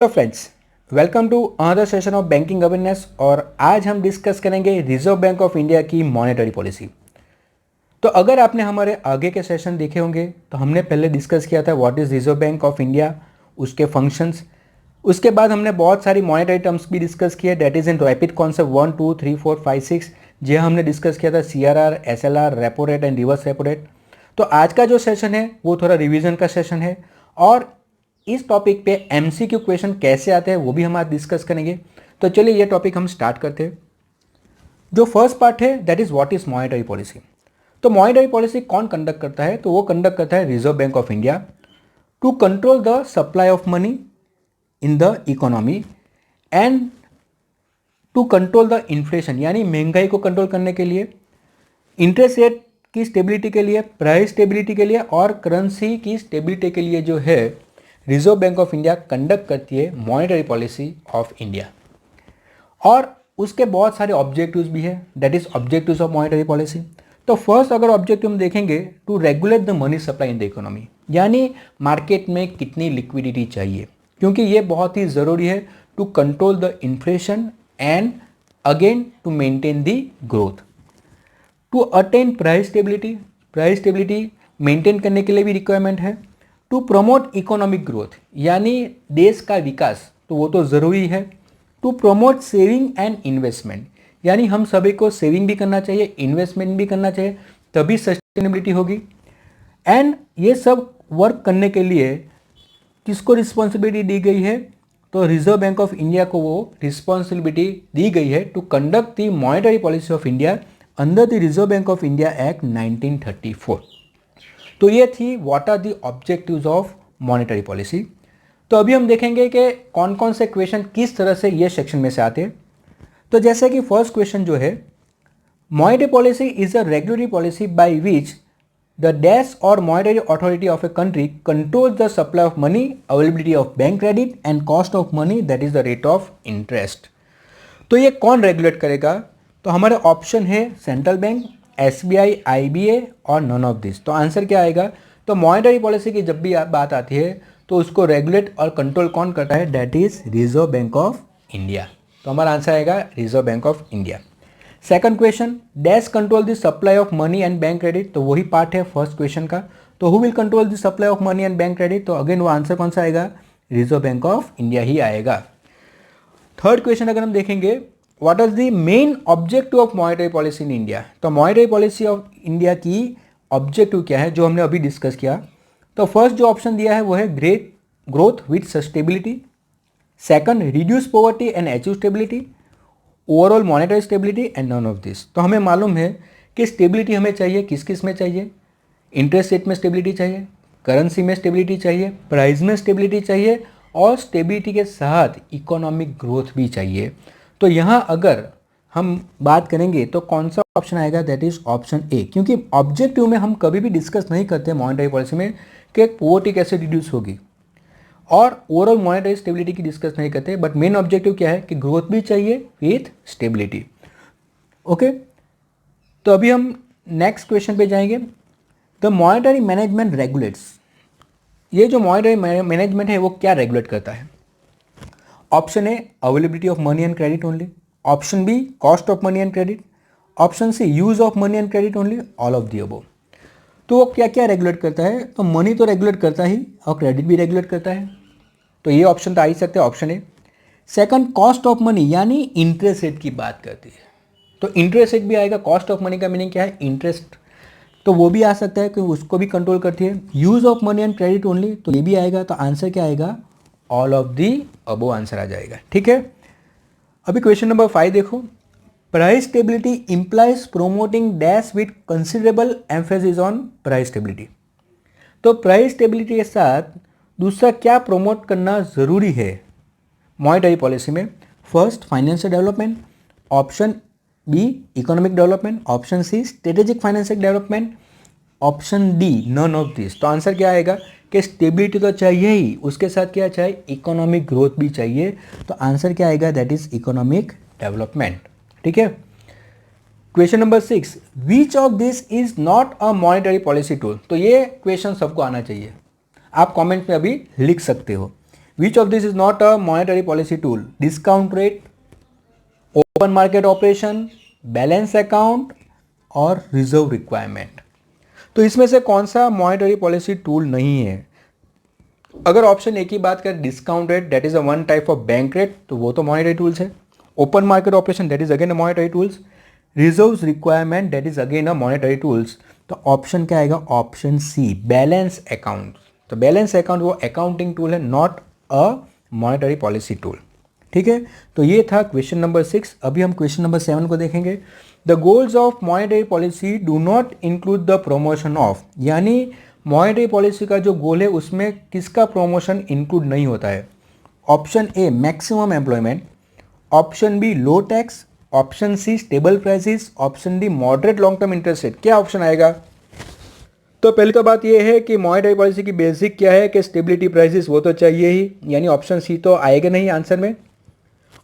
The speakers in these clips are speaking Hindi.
Hello friends, welcome to another session of banking awareness. और आज हम डिस्कस करेंगे रिजर्व बैंक ऑफ इंडिया की मॉनेटरी पॉलिसी। तो अगर आपने हमारे आगे के सेशन देखे होंगे तो हमने पहले डिस्कस किया था what is reserve bank of India, उसके फंक्शंस। उसके बाद हमने बहुत सारी मॉनेटरी टर्म्स भी डिस्कस किए, that is in rapid concept 1 2 3 4 5 6। जो हमने डिस्कस किया था CRR, SLR, repo rate and reverse repo rate. तो आज का जो सेशन है वो थोड़ा रिवीजन का सेशन है और इस टॉपिक पे MCQ क्वेश्चन कैसे आते हैं वो भी हम आज डिस्कस करेंगे। तो चलिए ये टॉपिक हम स्टार्ट करते हैं। जो फर्स्ट पार्ट है that is what is monetary policy. तो मॉनेटरी पॉलिसी कौन कंडक्ट करता है? तो वो कंडक्ट करता है reserve bank of India to control the supply of money in the economy and to control the inflation, यानी महंगाई को कंट्रोल करने के लिए, इंटरेस्ट रेट की स्टेबिलिटी के लिए, प्राइस स्टेबिलिटी के लिए और करेंसी की स्टेबिलिटी के लिए जो है reserve bank of India conduct करती है मॉनेटरी पॉलिसी ऑफ इंडिया। और उसके बहुत सारे ऑब्जेक्टिव्स भी है, that is objectives of monetary policy. तो फर्स्ट अगर ऑब्जेक्टिव हम देखेंगे to regulate the money supply in the economy, यानी मार्केट में कितनी लिक्विडिटी चाहिए, क्योंकि ये बहुत ही ज़रूरी है to control the inflation and again to maintain the growth. To attain price stability maintain करने के लिए भी रिक्वायरमेंट है। टू प्रमोट इकोनॉमिक ग्रोथ, यानी देश का विकास, तो वो तो ज़रूरी है। To promote saving and investment, यानी हम सभी को सेविंग भी करना चाहिए, इन्वेस्टमेंट भी करना चाहिए, तभी सस्टेनेबिलिटी होगी। एंड ये सब वर्क करने के लिए किसको रिस्पॉन्सिबिलिटी दी गई है? तो रिजर्व बैंक ऑफ इंडिया को वो रिस्पॉन्सिबिलिटी दी गई है to conduct the monetary policy of India under the reserve bank of India act 1934। तो ये थी what are the objectives of monetary policy. तो अभी हम देखेंगे कि कौन कौन से क्वेश्चन किस तरह से ये सेक्शन में से आते हैं। तो जैसे कि फर्स्ट क्वेश्चन जो है, monetary policy is a regulatory policy by which the dash or monetary authority of a country control the supply of money, availability of bank credit and cost of money, that is the rate of interest. तो ये कौन रेगुलेट करेगा? तो हमारे ऑप्शन है सेंट्रल बैंक, SBI, IBA और नन ऑफ दिस। तो आंसर क्या आएगा? तो मॉनेटरी पॉलिसी की जब भी बात आती है तो उसको रेगुलेट और कंट्रोल कौन करता है? That is reserve bank of India. तो हमारा आंसर आएगा reserve bank of India. Second question, dash control the supply of money and bank credit. तो वही पार्ट है फर्स्ट क्वेश्चन का। तो who will control the supply of money and bank credit? तो अगेन वो आंसर कौन सा आएगा? रिजर्व बैंक ऑफ इंडिया ही आएगा। थर्ड क्वेश्चन अगर हम देखेंगे, what is the main objective of monetary policy in India. तो मॉनेटरी पॉलिसी ऑफ इंडिया की ऑब्जेक्टिव क्या है, जो हमने अभी डिस्कस किया। तो फर्स्ट जो ऑप्शन दिया है वो है great growth with sustainability, second reduce poverty and achieve stability, overall monetary stability and none of this. तो हमें मालूम है कि स्टेबिलिटी हमें चाहिए किस किस में चाहिए, इंटरेस्ट रेट में स्टेबिलिटी चाहिए, करेंसी में स्टेबिलिटी चाहिए, प्राइस में स्टेबिलिटी चाहिए और स्टेबिलिटी के साथ इकोनॉमिक ग्रोथ भी चाहिए। तो यहाँ अगर हम बात करेंगे तो कौन सा ऑप्शन आएगा? दैट इज ऑप्शन ए, क्योंकि ऑब्जेक्टिव में हम कभी भी डिस्कस नहीं करते मॉनेटरी पॉलिसी में कि पॉवर्टी कैसे रिड्यूस होगी और ओवरऑल मॉनेटरी स्टेबिलिटी की डिस्कस नहीं करते, बट मेन ऑब्जेक्टिव क्या है कि ग्रोथ भी चाहिए विथ स्टेबिलिटी। ओके, तो अभी हम नेक्स्ट क्वेश्चन पे जाएंगे। द मॉनेटरी मैनेजमेंट रेगुलेट्स, ये जो मॉनेटरी मैनेजमेंट है वो क्या रेगुलेट करता है? Option A availability of money and credit only, option B cost of money and credit, option C use of money and credit only, all of the above. तो वो क्या क्या रेगुलेट करता है? तो मनी तो रेगुलेट करता ही और क्रेडिट भी रेगुलेट करता है। तो ये ऑप्शन तो आ ही सकते हैं, option A. Second cost of money, यानी इंटरेस्ट रेट की बात करती है, तो इंटरेस्ट रेट भी आएगा। कॉस्ट ऑफ मनी का मीनिंग क्या है? इंटरेस्ट, तो वो भी आ सकता है कि उसको भी कंट्रोल करती है। Use of money and credit only, तो ये भी आएगा। तो आंसर क्या आएगा? All of the above answer आ जाएगा। ठीक है, अभी क्वेश्चन नंबर 5 देखो। Price stability implies promoting dash with considerable emphasis on price stability. तो प्राइस स्टेबिलिटी के साथ दूसरा क्या प्रोमोट करना ज़रूरी है मॉनेटरी पॉलिसी में? First financial development, option B economic development, option C strategic financial development, option D none of this. तो आंसर क्या आएगा कि स्टेबिलिटी तो चाहिए ही, उसके साथ क्या चाहिए? इकोनॉमिक ग्रोथ भी चाहिए। तो आंसर क्या आएगा? That is economic development. ठीक है, question number 6, which of this is not a monetary policy tool. तो ये क्वेश्चन सबको आना चाहिए, आप कमेंट में अभी लिख सकते हो। Which of this is not a monetary policy tool? Discount rate, open market operation, balance account और रिजर्व रिक्वायरमेंट। तो इसमें से कौन सा मॉनेटरी पॉलिसी टूल नहीं है? अगर ऑप्शन ए की बात करें, discount rate, that is a one type of bank rate, तो वो तो मॉनेटरी टूल्स है। Open market operation, that is again a monetary tools. Reserve requirement, that is again a monetary tools. तो ऑप्शन क्या आएगा? Option C, balance account. तो बैलेंस अकाउंट वो अकाउंटिंग टूल है, not a monetary policy tool. ठीक है, तो ये था क्वेश्चन नंबर 6। अभी हम क्वेश्चन नंबर 7 को देखेंगे। The goals of monetary policy do not include the promotion of, यानी मॉनेटरी पॉलिसी का जो गोल है उसमें किसका प्रमोशन इंक्लूड नहीं होता है? Option A, maximum employment. Option B, low tax. Option C, stable prices. Option D, moderate long term interest rate. क्या ऑप्शन आएगा? तो पहली तो बात यह है कि मॉनेटरी पॉलिसी की बेसिक क्या है कि स्टेबिलिटी प्राइसेस, वो तो चाहिए ही, यानी ऑप्शन सी तो आएगा नहीं आंसर में।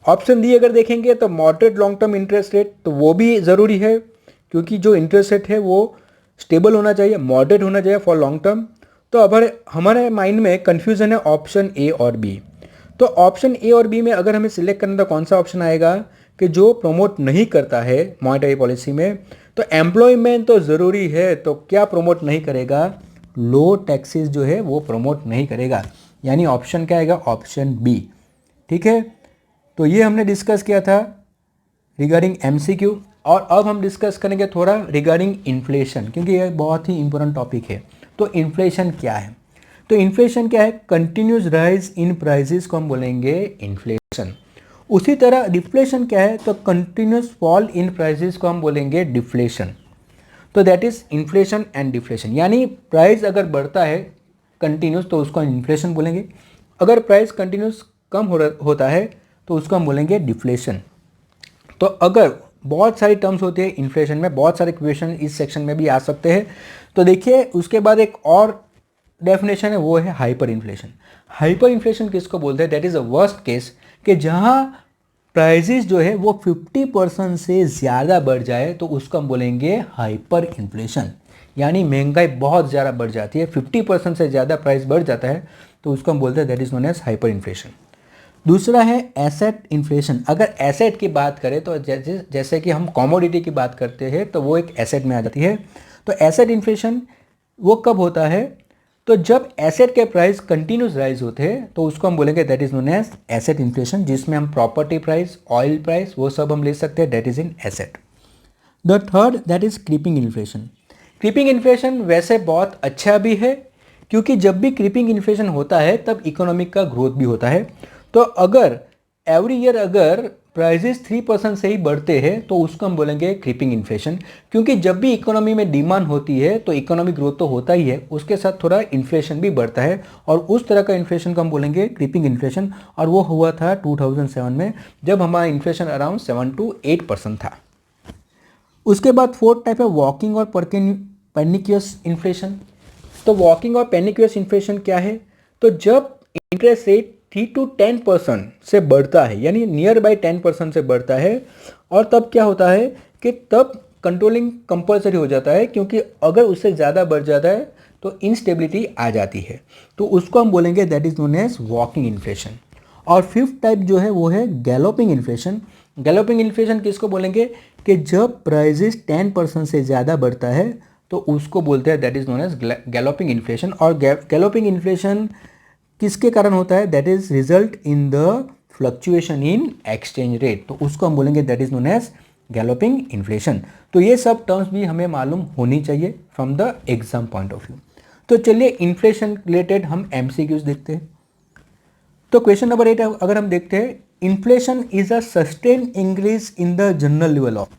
ऑप्शन डी अगर देखेंगे तो moderate long term interest rate, तो वो भी ज़रूरी है, क्योंकि जो इंटरेस्ट रेट है वो स्टेबल होना चाहिए, मॉडरेट होना चाहिए फॉर लॉन्ग टर्म। तो अब हमारे माइंड में कन्फ्यूज़न है ऑप्शन ए और बी। तो ऑप्शन ए और बी में अगर हमें सिलेक्ट करना तो कौन सा ऑप्शन आएगा कि जो प्रमोट नहीं करता है मॉनेटरी पॉलिसी में? तो एम्प्लॉयमेंट तो ज़रूरी है, तो क्या प्रमोट नहीं करेगा? लो टैक्सेस जो है वो प्रमोट नहीं करेगा, यानी ऑप्शन क्या आएगा? Option B. ठीक है, तो ये हमने डिस्कस किया था रिगार्डिंग एमसीक्यू। और अब हम डिस्कस करेंगे थोड़ा रिगार्डिंग इन्फ्लेशन, क्योंकि ये बहुत ही इंपॉर्टेंट टॉपिक है। तो इन्फ्लेशन क्या है? तो इन्फ्लेशन क्या है? कंटिन्यूस राइज इन प्राइसेस को हम बोलेंगे इन्फ्लेशन। उसी तरह डिफ्लेशन क्या है? तो कंटिन्यूस फॉल इन प्राइसेस को हम बोलेंगे डिफ्लेशन। तो that is inflation and deflation, यानी प्राइस अगर बढ़ता है कंटिन्यूस तो उसको इन्फ्लेशन बोलेंगे, अगर प्राइस कंटिन्यूस कम होता है तो उसको हम बोलेंगे डिफ्लेशन। तो अगर बहुत सारी टर्म्स होती है इन्फ्लेशन में, बहुत सारे क्वेश्चन इस सेक्शन में भी आ सकते हैं। तो देखिए उसके बाद एक और डेफिनेशन है, वो है हाइपर इन्फ्लेशन। हाइपर इन्फ्लेशन किसको बोलते हैं? That is a worst case कि जहां प्राइजेस जो है वो 50% से ज़्यादा बढ़ जाए तो उसको हम बोलेंगे हाइपर इन्फ्लेशन, यानी महंगाई बहुत ज़्यादा बढ़ जाती है, 50% से ज़्यादा प्राइस बढ़ जाता है तो उसको हम बोलते हैं that is known as hyper inflation. दूसरा है एसेट इन्फ्लेशन। अगर एसेट की बात करें तो जैसे कि हम कमोडिटी की बात करते हैं तो वो एक एसेट में आ जाती है। तो एसेट इन्फ्लेशन वो कब होता है? तो जब एसेट के प्राइस कंटिन्यूस राइज होते हैं तो उसको हम बोलेंगे that is known as asset inflation, जिसमें हम प्रॉपर्टी प्राइस, ऑयल प्राइस, वो सब हम ले सकते हैं, that is in asset. The third that is creeping inflation. Creeping inflation वैसे बहुत अच्छा भी है, क्योंकि जब भी क्रीपिंग इन्फ्लेशन होता है तब इकोनॉमिक का ग्रोथ भी होता है। तो अगर एवरी ईयर अगर प्राइजेस 3% से ही बढ़ते हैं तो उसको हम बोलेंगे क्रीपिंग इन्फ्लेशन, क्योंकि जब भी इकोनॉमी में डिमांड होती है तो इकोनॉमिक ग्रोथ तो होता ही है, उसके साथ थोड़ा इन्फ्लेशन भी बढ़ता है, और उस तरह का इन्फ्लेशन को हम बोलेंगे क्रीपिंग इन्फ्लेशन। और वो हुआ था 2007 में, जब हमारा इन्फ्लेशन अराउंड 7 to 8% था। उसके बाद फोर्थ टाइप है वॉकिंग और पेनिक्यूअस इन्फ्लेशन। तो वॉकिंग और पेनिक्यूअस इन्फ्लेशन क्या है? तो जब इंटरेस्ट रेट 3 to 10% से बढ़ता है, यानी नियर बाई 10% से बढ़ता है, और तब क्या होता है कि तब कंट्रोलिंग कंपलसरी हो जाता है, क्योंकि अगर उससे ज़्यादा बढ़ जाता है तो इनस्टेबिलिटी आ जाती है, तो उसको हम बोलेंगे that is known as walking inflation. और फिफ्थ टाइप जो है वो है गैलोपिंग इन्फ्लेशन। गैलोपिंग इन्फ्लेशन किसको बोलेंगे? कि जब प्राइजेस 10% से ज़्यादा बढ़ता है तो उसको बोलते हैं that is known as galloping inflation. और गैलोपिंग इन्फ्लेशन किसके कारण होता है? That is result in the fluctuation in exchange rate, तो उसको हम बोलेंगे that is known as galloping inflation. तो ये सब टर्म्स भी हमें मालूम होनी चाहिए from the exam point of view. तो चलिए इन्फ्लेशन रिलेटेड हम एमसीक्यूज देखते हैं। तो क्वेश्चन नंबर 8 अगर हम देखते हैं, inflation is a sustain increase in the general level of.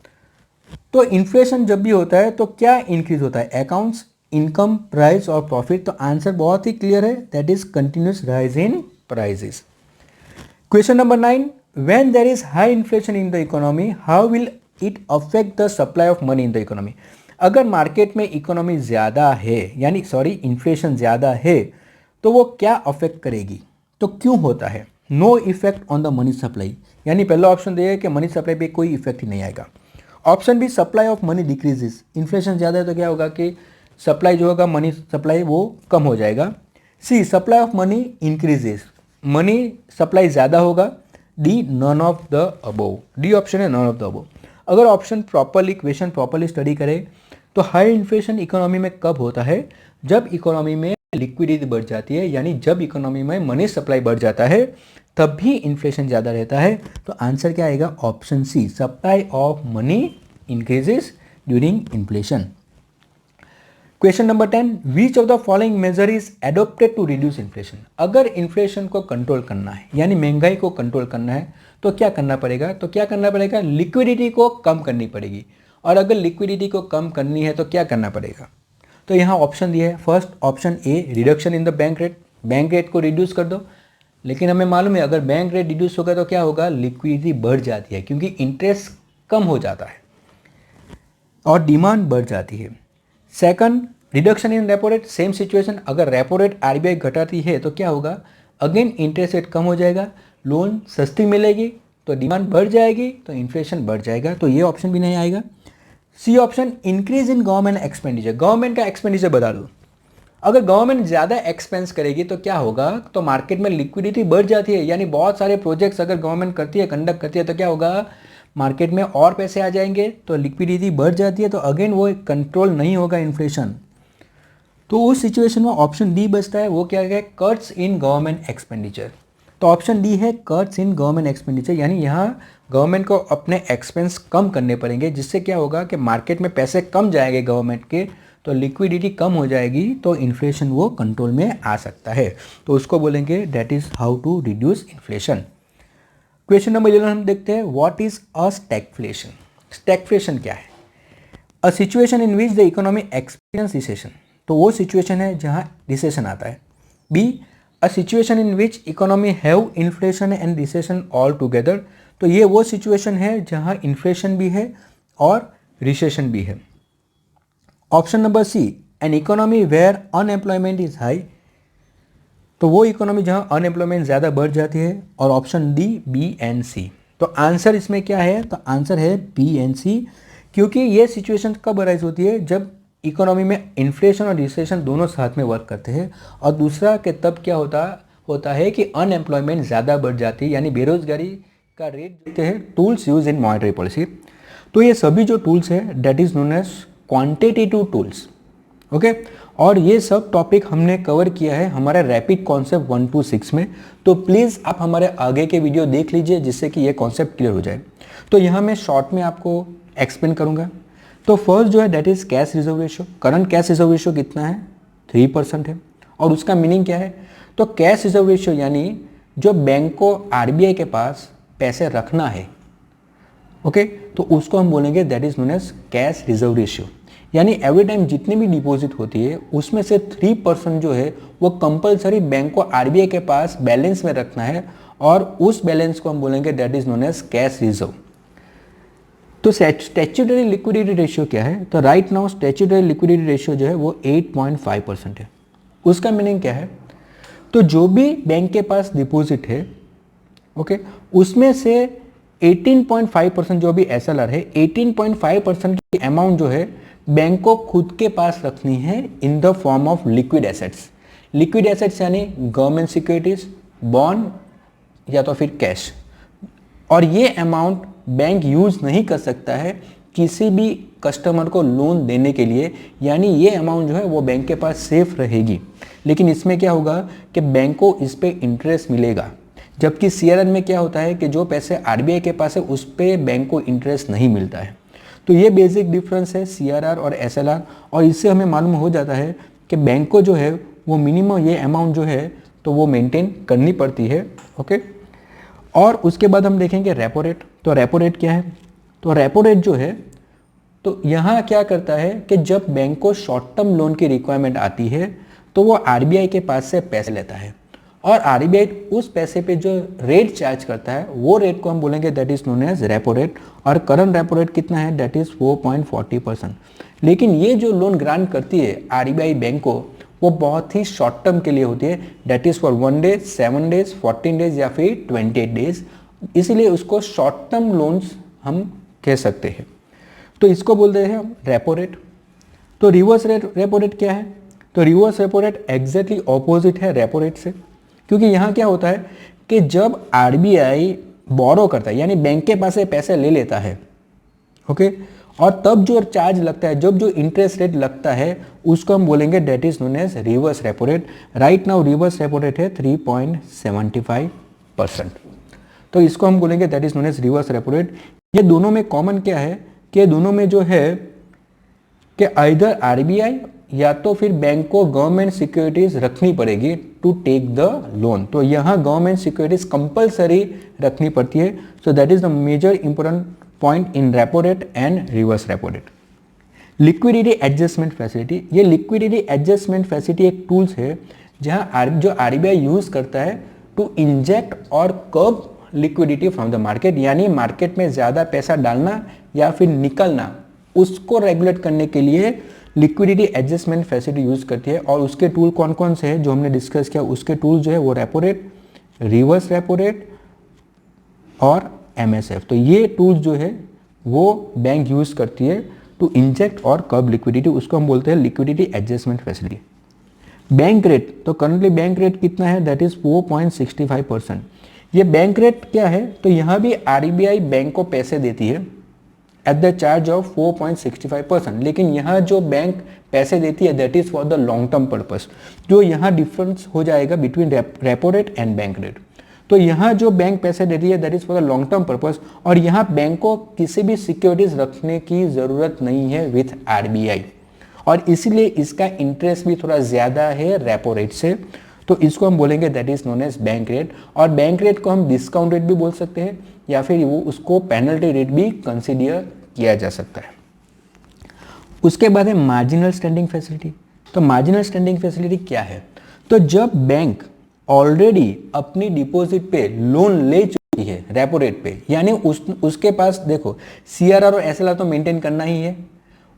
तो इन्फ्लेशन जब भी होता है तो क्या इंक्रीज होता है? अकाउंट्स, इनकम, प्राइस और प्रॉफिट। तो आंसर बहुत ही क्लियर है, that is continuous rise in prices. Question number 9, when there is high inflation in the economy how will it affect the supply of money in the economy. अगर मार्केट में इकोनॉमी ज़्यादा है, यानी इन्फ्लेशन ज़्यादा है, तो वो क्या अफेक्ट करेगी? तो क्यों होता है? No effect on the money supply, यानी पहला ऑप्शन दिया है कि मनी सप्लाई पे कोई इफेक्ट ही नहीं आएगा। Option B, supply of money decreases. Inflation ज़्यादा है तो क्या होगा कि सप्लाई जो होगा, मनी सप्लाई वो कम हो जाएगा। C, supply of money increases, money supply ज़्यादा होगा, D none of the above, D option है नन ऑफ द अबोव। अगर option properly question properly study करें तो हाई इन्फ्लेशन इकोनॉमी में कब होता है, जब इकोनॉमी में लिक्विडिटी बढ़ जाती है, यानी जब इकोनॉमी में मनी सप्लाई बढ़ जाता है तब भी इन्फ्लेशन ज़्यादा रहता है। तो आंसर क्या आएगा, option C, supply of money increases during inflation. Question number 10, which of the following measure is adopted to reduce inflation. अगर इन्फ्लेशन को कंट्रोल करना है यानी महंगाई को कंट्रोल करना है तो क्या करना पड़ेगा, तो क्या करना पड़ेगा, लिक्विडिटी को कम करनी पड़ेगी। और अगर लिक्विडिटी को कम करनी है तो क्या करना पड़ेगा, तो यहाँ ऑप्शन दिया है, first option A reduction in the bank rate, bank rate को रिड्यूस कर दो। लेकिन हमें मालूम है अगर बैंक रेट रिड्यूस होगा तो क्या होगा, लिक्विडिटी बढ़ जाती है क्योंकि इंटरेस्ट कम हो जाता है और डिमांड बढ़ जाती है। Second reduction in repo rate, same situation, अगर रेपो रेट आरबीआई घटाती है तो क्या होगा, अगेन इंटरेस्ट रेट कम हो जाएगा, लोन सस्ती मिलेगी तो डिमांड बढ़ जाएगी तो इन्फ्लेशन बढ़ जाएगा, तो ये ऑप्शन भी नहीं आएगा। C option increase in government expenditure, government का एक्सपेंडिचर बढ़ा दो। अगर गवर्नमेंट ज़्यादा एक्सपेंस करेगी तो क्या होगा, तो मार्केट में लिक्विडिटी बढ़ जाती है, यानी बहुत सारे प्रोजेक्ट्स अगर गवर्नमेंट करती है, कंडक्ट करती है तो क्या होगा, मार्केट में और पैसे आ जाएंगे तो लिक्विडिटी बढ़ जाती है, तो अगेन वो कंट्रोल नहीं होगा इन्फ्लेशन। तो उस सिचुएशन में ऑप्शन डी बचता है, वो क्या है, कट्स इन गवर्नमेंट एक्सपेंडिचर। तो ऑप्शन डी है कट्स इन गवर्नमेंट एक्सपेंडिचर, यानी यहाँ गवर्नमेंट को अपने एक्सपेंस कम करने पड़ेंगे, जिससे क्या होगा कि मार्केट में पैसे कम जाएंगे गवर्नमेंट के, तो लिक्विडिटी कम हो जाएगी तो इन्फ्लेशन वो कंट्रोल में आ सकता है। तो उसको बोलेंगे that is how to reduce inflation. Question number 11 हम देखते हैं, what is a stagflation. Stagflation क्या है, a situation in which the economy experience recession, तो वो सिचुएशन है जहाँ रिसेशन आता है। B a situation in which economy have inflation and recession all together, तो ये वो सिचुएशन है जहाँ इन्फ्लेशन भी है और रिसेशन भी है। Option number C an economy where unemployment is high, तो वो इकोनॉमी जहाँ अनएम्प्लॉयमेंट ज़्यादा बढ़ जाती है। और ऑप्शन डी बी एंड सी, तो आंसर इसमें क्या है, तो आंसर है बी एंड सी, क्योंकि ये सिचुएशन कब अराइज होती है, जब इकोनॉमी में इन्फ्लेशन और रिसेशन दोनों साथ में वर्क करते हैं। और दूसरा कि तब क्या होता है कि अनएम्प्लॉयमेंट ज़्यादा बढ़ जाती है, यानी बेरोजगारी का रेट देते हैं। Tools use in monetary policy, तो ये सभी जो टूल्स है that is known as quantitative tools, okay. और ये सब टॉपिक हमने कवर किया है हमारे रैपिड कॉन्सेप्ट 1 to 6 में, तो प्लीज़ आप हमारे आगे के वीडियो देख लीजिए जिससे कि ये कॉन्सेप्ट क्लियर हो जाए। तो यहाँ मैं शॉर्ट में आपको एक्सप्लेन करूँगा। तो फर्स्ट जो है that is cash reserve ratio, current cash reserve ratio कितना है, 3% है। और उसका मीनिंग क्या है, तो कैश रिजर्व रेशियो यानी जो बैंक को आरबीआई के पास पैसे रखना है, ओके, तो उसको हम बोलेंगे that is known as cash reserve ratio. यानी एवरी टाइम जितनी भी डिपॉजिट होती है उसमें से 3% जो है वो कंपलसरी बैंक को आरबीआई के पास बैलेंस में रखना है, और उस बैलेंस को हम बोलेंगे that is known as cash reserve. तो स्टैट्यूटरी लिक्विडिटी रेशियो क्या है, तो right now statutory liquidity ratio जो है वो 8.5% है। उसका मीनिंग क्या है, तो जो भी बैंक के पास डिपॉजिट है, ओके, उसमें से 18.5% जो भी एसएलआर है, 18.5% की अमाउंट जो है बैंक को खुद के पास रखनी है इन the form of liquid assets. Liquid assets यानी गवर्नमेंट सिक्योरिटीज, बॉन्ड या तो फिर कैश। और ये अमाउंट बैंक यूज नहीं कर सकता है किसी भी कस्टमर को लोन देने के लिए, यानी ये अमाउंट जो है वो बैंक के पास सेफ रहेगी। लेकिन इसमें क्या होगा कि बैंक को इस पे इंटरेस्ट मिलेगा, जबकि सीआरआर में क्या होता है कि जो पैसे आरबीआई के पास है उस पे बैंक को इंटरेस्ट नहीं मिलता है। तो ये बेसिक डिफरेंस है सीआरआर और एसएलआर, और इससे हमें मालूम हो जाता है कि बैंक को जो है वो मिनिमम ये अमाउंट जो है तो वो मेंटेन करनी पड़ती है, ओके। और उसके बाद हम देखेंगे रेपो रेट। तो रेपो रेट क्या है, तो रेपो रेट जो है तो यहाँ क्या करता है कि जब बैंक को शॉर्ट टर्म लोन की रिक्वायरमेंट आती है तो वो आरबीआई के पास से पैसे लेता है, और आरबीआई उस पैसे पे जो रेट चार्ज करता है वो रेट को हम बोलेंगे that is known as repo rate. और करंट रेपो रेट कितना है, दैट इज 4.40%। लेकिन ये जो लोन ग्रांट करती है आरबीआई बैंक को वो बहुत ही शॉर्ट टर्म के लिए होती है, that is for 1 day, 7 days, 14 days या फिर 28 days, इसीलिए उसको शॉर्ट टर्म लोन्स हम कह सकते हैं। तो इसको बोलते हैं हम रेपो रेट। तो रिवर्स रेपो रेट क्या है, तो reverse repo rate exactly opposite है रेपो रेट से। क्योंकि यहाँ क्या होता है कि जब आरबीआई बोरो करता है यानी बैंक के पास से पैसे ले लेता है, ओके, और तब जो चार्ज लगता है, जब जो इंटरेस्ट रेट लगता है उसको हम बोलेंगे that is known as reverse repo rate. Right now reverse repo rate है 3.75%, तो इसको हम बोलेंगे that is known as reverse repo rate. ये दोनों में कॉमन क्या है कि दोनों में जो है कि आइदर आरबीआई या तो फिर बैंक को गवर्नमेंट सिक्योरिटीज रखनी पड़ेगी टू टेक द लोन। तो यहाँ गवर्नमेंट सिक्योरिटीज कंपलसरी रखनी पड़ती है। So that is the major important point in repo rate and reverse repo rate. Liquidity adjustment facility, ये लिक्विडिटी एडजस्टमेंट फैसिलिटी एक टूल्स है जहाँ जो आरबीआई यूज करता है टू इंजेक्ट और कर्ब लिक्विडिटी फ्रॉम द मार्केट, यानी मार्केट में ज़्यादा पैसा डालना या फिर निकलना, उसको रेगुलेट करने के लिए लिक्विडिटी एडजस्टमेंट फैसिलिटी यूज करती है। और उसके टूल कौन कौन से हैं जो हमने डिस्कस किया, उसके टूल जो है वो repo rate, reverse repo rate और एमएसएफ। तो ये टूल्स जो है वो बैंक यूज करती है टू इंजेक्ट और कर्ब लिक्विडिटी, उसको हम बोलते हैं liquidity adjustment facility. Bank rate, तो करंटली बैंक रेट कितना है, दैट इज 4.65%। ये बैंक रेट क्या है, तो यहाँ भी आरबीआई बैंक को पैसे देती है एट द चार्ज ऑफ 4.65%, लेकिन यहाँ जो बैंक पैसे देती है that is for the long term purpose. जो यहाँ डिफरेंस हो जाएगा between repo rate and bank rate. तो यहाँ जो बैंक पैसे देती है that is for the long term purpose, और यहाँ बैंक को किसी भी सिक्योरिटीज रखने की जरूरत नहीं है विथ आरबीआई, और इसीलिए इसका इंटरेस्ट भी थोड़ा ज्यादा है रेपो रेट से। तो इसको हम बोलेंगे that is known as bank rate. और बैंक रेट को हम डिस्काउंट रेट भी बोल सकते हैं या फिर वो उसको पेनल्टी रेट भी कंसीडर किया जा सकता है। उसके बाद है मार्जिनल स्टैंडिंग फैसिलिटी। तो मार्जिनल स्टैंडिंग फैसिलिटी क्या है, तो जब बैंक ऑलरेडी अपनी डिपॉजिट पे लोन ले चुकी है रेपो रेट पे, यानी उसके पास देखो सीआरआर और एसएलआर तो मेंटेन करना ही है,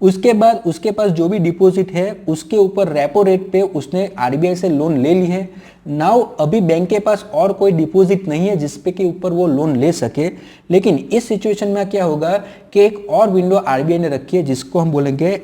उसके बाद उसके पास जो भी डिपॉजिट है उसके ऊपर रेपो रेट पे उसने आरबीआई से लोन ले ली है। नाउ अभी बैंक के पास और कोई डिपॉजिट नहीं है जिसपे के ऊपर वो लोन ले सके, लेकिन इस सिचुएशन में क्या होगा कि एक और विंडो आरबीआई ने रखी है जिसको हम बोलेंगे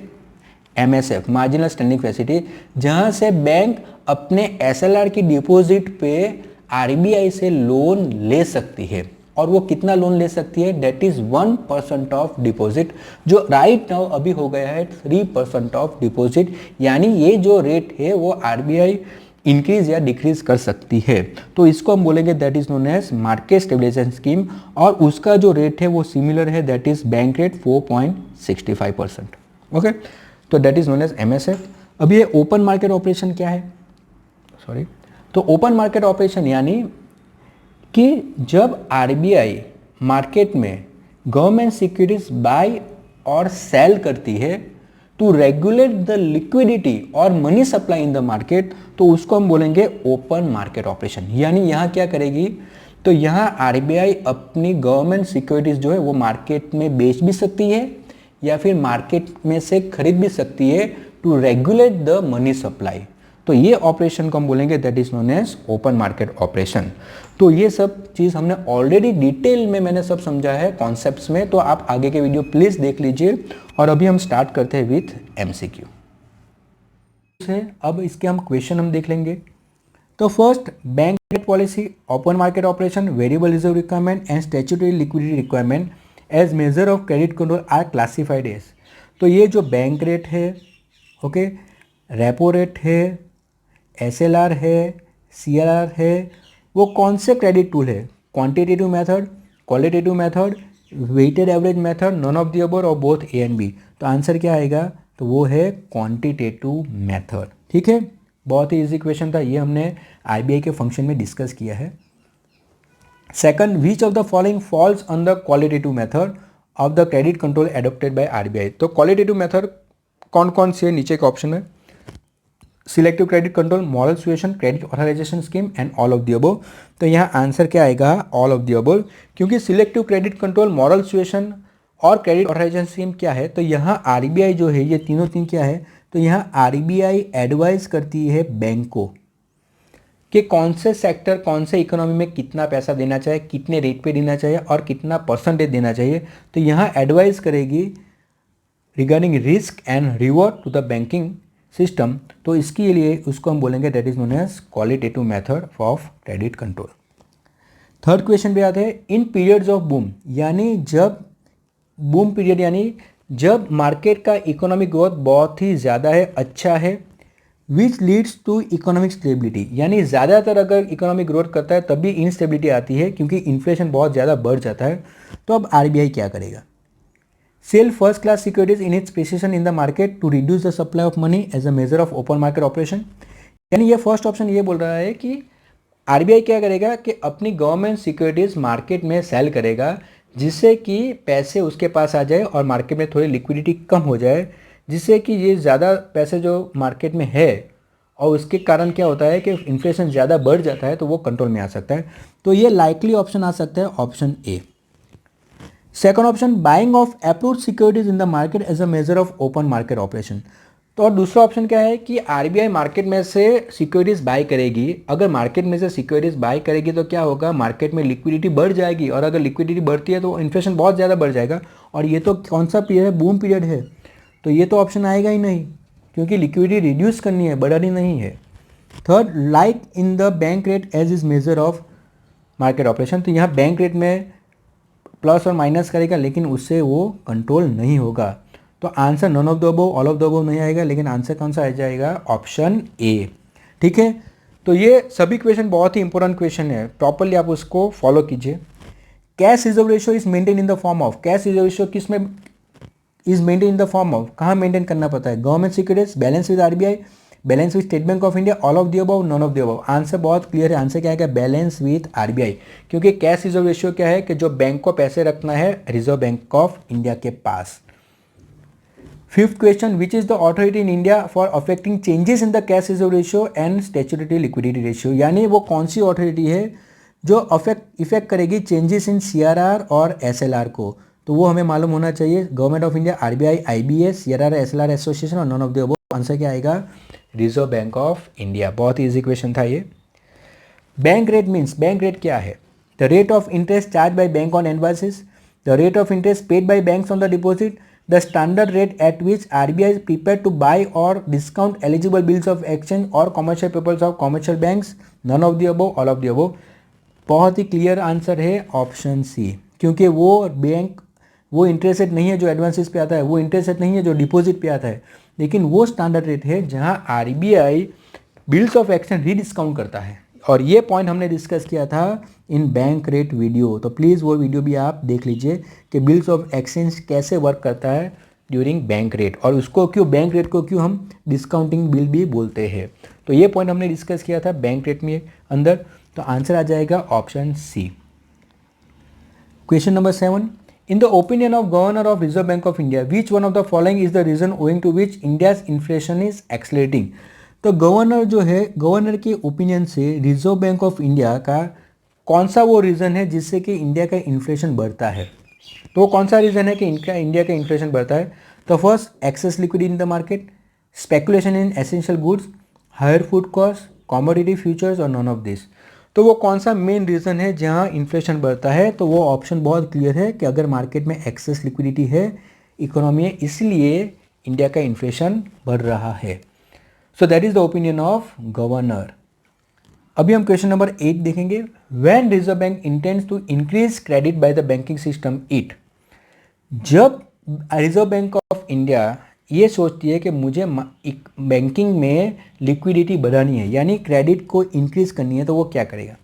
एमएसएफ, मार्जिनल स्टैंडिंग फैसिलिटी, जहां से बैंक अपने एसएलआर की डिपॉजिट पे आरबीआई से लोन ले सकती है। और वो कितना लोन ले सकती है, डेट इज 1% ऑफ डिपॉजिट, जो राइट नाउ अभी हो गया है 3% ऑफ डिपॉजिट, यानी ये जो रेट है वो आरबीआई इंक्रीज या डिक्रीज कर सकती है। तो इसको हम बोलेंगे that is known as market stabilisation scheme, और उसका जो रेट है वो सिमिलर है, that is bank rate 4.65%। Okay, तो that is known as MSF. अब ये ओपन मार्केट ऑपरेशन क्या है, सॉरी, तो ओपन मार्केट ऑपरेशन यानी कि जब आरबीआई मार्केट में गवर्नमेंट सिक्योरिटीज बाय और सेल करती है टू रेगुलेट द लिक्विडिटी और money supply in the market, तो उसको हम बोलेंगे ओपन मार्केट ऑपरेशन। यानी यहाँ क्या करेगी, तो यहाँ आरबीआई अपनी गवर्नमेंट सिक्योरिटीज जो है वो मार्केट में बेच भी सकती है या फिर मार्केट में से खरीद भी सकती है to regulate the money supply. तो ये ऑपरेशन को हम बोलेंगे that is known as open market operation. तो ये सब चीज़ हमने ऑलरेडी डिटेल में मैंने सब समझा है कॉन्सेप्ट्स में, तो आप आगे के वीडियो प्लीज़ देख लीजिए। और अभी हम स्टार्ट करते हैं विथ एमसीक्यू से। अब इसके हम क्वेश्चन हम देख लेंगे। तो first, bank rate policy, open market operation, variable reserve requirement and statutory liquidity requirement as measure of credit control are classified as. तो ये जो बैंक रेट है, ओके, रेपो रेट है, एसएलआर है, सीआरआर है, वो कौन से क्रेडिट टूल है, quantitative method, qualitative method, weighted average method, none of the above और बोथ ए एंड बी। तो आंसर क्या आएगा, तो वो है क्वांटिटेटिव मेथड। ठीक है, बहुत ही इजी क्वेश्चन था, ये हमने आरबीआई के फंक्शन में डिस्कस किया है। Second, which of the following falls on the qualitative method of the credit control adopted by RBI. तो क्वालिटेटिव मेथड कौन कौन से नीचे के ऑप्शन में, selective credit control, moral suasion, credit authorization scheme and all of the above. तो यहाँ आंसर क्या आएगा, ऑल ऑफ द अबव, क्योंकि selective credit control, moral suasion और क्रेडिट ऑथराइजेशन स्कीम क्या है, तो यहाँ आरबीआई जो है ये तीनों तीन क्या है, तो यहाँ आरबीआई एडवाइस करती है बैंक को कि कौन से सेक्टर, कौन से इकोनॉमी में कितना पैसा देना चाहिए, कितने रेट पे देना चाहिए और कितना परसेंटेज देना चाहिए। तो यहाँ एडवाइस करेगी regarding risk and reward to the banking system, तो इसके लिए उसको हम बोलेंगे that is known as qualitative method of credit control. Third question पे आते हैं, इन पीरियड्स ऑफ बूम, यानी जब बूम पीरियड यानी जब मार्केट का इकोनॉमिक ग्रोथ बहुत ही ज़्यादा है, अच्छा है, which leads to economic stability, यानी ज़्यादातर अगर इकोनॉमिक ग्रोथ करता है तभी इनस्टेबिलिटी आती है क्योंकि इन्फ्लेशन बहुत ज़्यादा बढ़ जाता है। तो अब आरबीआई क्या करेगा? Sell first class securities in its position in the market to reduce the supply of money as a measure of open market operation. यानी ये फर्स्ट ऑप्शन ये बोल रहा है कि आरबीआई क्या करेगा कि अपनी गवर्नमेंट सिक्योरिटीज मार्केट में सेल करेगा, जिससे कि पैसे उसके पास आ जाए और मार्केट में थोड़ी लिक्विडिटी कम हो जाए, जिससे कि ये ज़्यादा पैसे जो मार्केट में है और उसके कारण क्या होता है कि इन्फ्लेशन ज़्यादा बढ़ जाता है तो वो कंट्रोल में आ सकता है। तो ये लाइकली ऑप्शन आ सकता है, option A. Second option, buying of approved securities in the market as a measure of open market operation. तो और दूसरा ऑप्शन क्या है कि आरबीआई मार्केट में से सिक्योरिटीज बाय करेगी। अगर मार्केट में से सिक्योरिटीज बाय करेगी तो क्या होगा, मार्केट में लिक्विडिटी बढ़ जाएगी, और अगर लिक्विडिटी बढ़ती है तो इन्फ्लेशन बहुत ज़्यादा बढ़ जाएगा। और ये तो कौन सा पीरियड है, बूम पीरियड है, तो ये तो ऑप्शन आएगा ही नहीं क्योंकि लिक्विडिटी रिड्यूस करनी है, बढ़ानी नहीं है। Third, like in the bank rate as is measure of market operation. तो यहाँ बैंक रेट में प्लस और माइनस करेगा लेकिन उससे वो कंट्रोल नहीं होगा। तो answer none of the above, all of the above नहीं आएगा, लेकिन आंसर कौन सा आ जाएगा, ऑप्शन ए। ठीक है, तो ये सभी क्वेश्चन बहुत ही इंपॉर्टेंट क्वेश्चन है, प्रॉपरली आप उसको फॉलो कीजिए। Cash reserve ratio is maintain in the form of, cash reserve ratio किस में is maintain in the form of, कहाँ मेंटेन करना पड़ता है, government securities, balance with RBI, balance with State Bank of India, all of the above, none of the above. Answer बहुत क्लियर है, आंसर क्या है, बैलेंस विद आरबीआई, क्योंकि कैश रिजर्व रेशियो क्या है कि जो बैंक को पैसे रखना है रिजर्व बैंक ऑफ इंडिया के पास। Fifth question, which is the authority in India for affecting changes in the cash reserve ratio and statutory liquidity ratio, यानी वो कौन सी अथॉरिटी है जो इफेक्ट करेगी चेंजेस इन सीआरआर और एसएलआर को। तो वो हमें मालूम होना चाहिए, government of India, RBI, IBS, CRR, SLR association और none of the above. Answer क्या आएगा, रिजर्व बैंक ऑफ इंडिया। बहुत ही इजी क्वेश्चन था ये। Bank rate means, bank rate क्या है, the rate of interest charge by bank on advances, the rate of interest paid by banks on the deposit, the standard rate at which RBI is prepared to buy or discount eligible bills of exchange or commercial papers of commercial banks, none of the above, all of the above। बहुत ही क्लियर आंसर है ऑप्शन सी, क्योंकि वो बैंक वो इंटरेस्ट रेट नहीं है जो एडवांसेस पे आता है, वो इंटरेस्ट रेट नहीं है जो डिपॉजिट पे आता है, लेकिन वो स्टैंडर्ड रेट है जहां RBI bills of exchange rediscount करता है। और ये पॉइंट हमने डिस्कस किया था इन बैंक रेट वीडियो, तो प्लीज़ वो वीडियो भी आप देख लीजिए कि बिल्स ऑफ एक्सचेंज कैसे वर्क करता है ड्यूरिंग बैंक रेट, और उसको क्यों, बैंक रेट को क्यों हम डिस्काउंटिंग बिल भी बोलते हैं। तो ये पॉइंट हमने डिस्कस किया था बैंक रेट में अंदर। तो आंसर आ जाएगा option C. Question number 7, in the opinion of governor of Reserve bank of India which one of the following is the reason owing to which India's inflation is accelerating. तो गवर्नर जो है, गवर्नर के ओपिनियन से रिजर्व बैंक ऑफ इंडिया का कौन सा वो रीज़न है जिससे कि इंडिया का इन्फ्लेशन बढ़ता है। तो वो कौन सा रीज़न है कि इंडिया का इन्फ्लेशन बढ़ता है। तो first, excess liquidity in the market, speculation in essential goods, higher food cost, commodity futures और नॉन ऑफ दिस। तो वो कौन सा मेन रीज़न है जहाँ इन्फ्लेशन बढ़ता है। तो वो ऑप्शन बहुत क्लियर है कि अगर मार्केट में एक्सेस लिक्विडिटी है इकोनॉमी है, इसलिए इंडिया का इन्फ्लेशन बढ़ रहा है। So that is the opinion of governor. अभी हम क्वेश्चन नंबर 8 देखेंगे। When reserve bank intends to increase credit by the banking system it, जब रिजर्व बैंक ऑफ इंडिया ये सोचती है कि मुझे बैंकिंग में लिक्विडिटी बढ़ानी है, यानी क्रेडिट को इंक्रीज करनी है, तो वो क्या करेगा,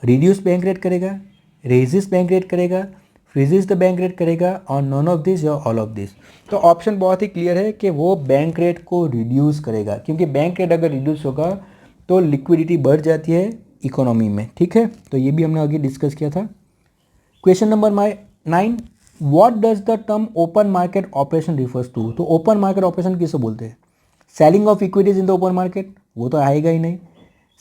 रिड्यूस बैंक रेट करेगा, रेजिस बैंक रेट करेगा, फ्रीजिस द बैंक रेट करेगा और नॉन ऑफ दिस या ऑल ऑफ दिस। तो ऑप्शन बहुत ही क्लियर है कि वो बैंक रेट को रिड्यूस करेगा, क्योंकि बैंक रेट अगर रिड्यूस होगा तो लिक्विडिटी बढ़ जाती है इकोनॉमी में। ठीक है, तो ये भी हमने आगे डिस्कस किया था। Question number 9, what does the term open market operation refers to. तो ओपन मार्केट ऑपरेशन किसे बोलते हैं, selling of equities in the open market, वो तो आएगा ही नहीं।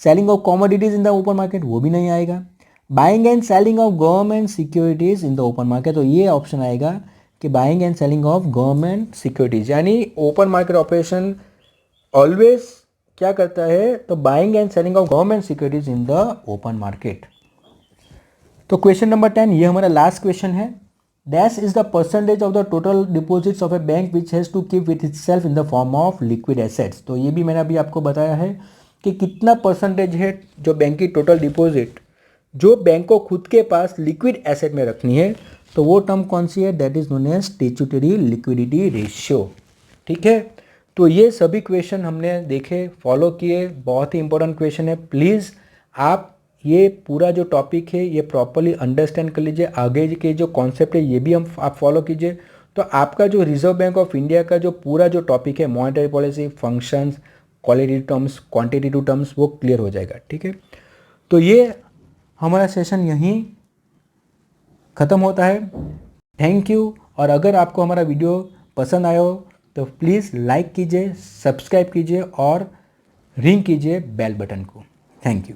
Selling of commodities in the open market, वो भी नहीं आएगा। Buying and selling of government securities in the open market, तो ये ऑप्शन आएगा कि buying and selling of government securities, यानी ओपन मार्केट ऑपरेशन ऑलवेज क्या करता है, तो buying and selling of government securities in the open market. तो क्वेश्चन नंबर 10, ये हमारा लास्ट क्वेश्चन है। Dash is the percentage of the total deposits of a bank which has to keep with itself in the form of liquid assets. तो ये भी मैंने अभी आपको बताया है कि कितना परसेंटेज है जो बैंक की टोटल डिपॉजिट जो बैंक को खुद के पास लिक्विड एसेट में रखनी है, तो वो टर्म कौन सी है, that is known as statutory liquidity ratio. ठीक है, तो ये सभी क्वेश्चन हमने देखे, फॉलो किए, बहुत ही इंपॉर्टेंट क्वेश्चन है। प्लीज़ आप ये पूरा जो टॉपिक है ये प्रॉपरली अंडरस्टैंड कर लीजिए, आगे के जो कॉन्सेप्ट है ये भी आप फॉलो कीजिए, तो आपका जो रिजर्व बैंक ऑफ इंडिया का जो पूरा जो टॉपिक है monetary policy, functions, quality terms, quantitative terms, वो क्लियर हो जाएगा। ठीक है, तो ये हमारा सेशन यहीं ख़त्म होता है। Thank you. और अगर आपको हमारा वीडियो पसंद आया हो तो प्लीज़ लाइक कीजिए, सब्सक्राइब कीजिए और रिंग कीजिए बेल बटन को। Thank you.